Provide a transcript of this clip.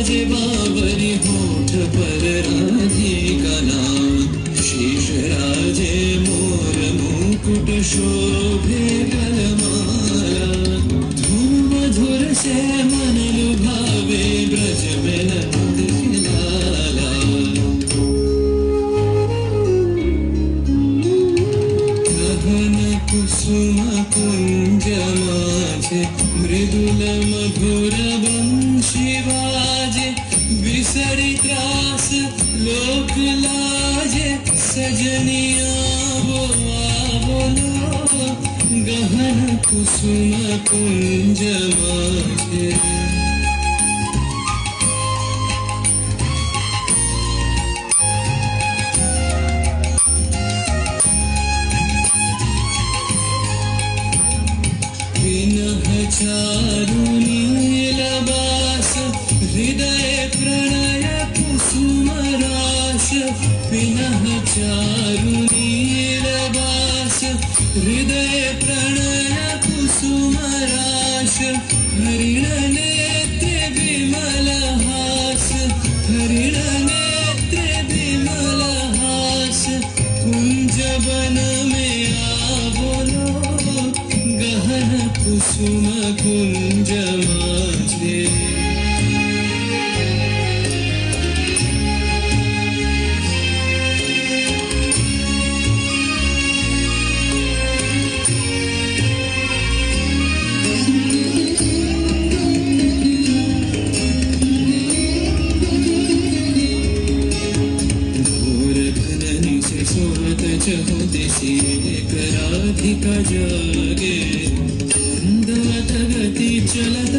राजे बावरी होठ पर राधिका नाम, शीश राजे मोर मुकुट शोभे गलमाला, धूम मधुर से मन लुभावे ब्रज में नंद के लाला। गहन कुसुम कुंज माझे मृदुल मधुर वंशी बाजे, बिसरी त्रास लोक लाजे, सजनिया वो आवलो, गहन कुसुम कुंज माझे। विनह चारु नीलबास, हृदय प्रणय कुसुम रास, विनह चारु नीलबास, हृदय प्रणय कुसुम रास, हरिण नेत्र विमल हास, हरिण नेत्र विमल हास, कुंज वन में आवलो, गहन कुसुम कुंज माझे। घोर घननी से सोवत चहु दिशि, एक राधिका जागे, गति चलत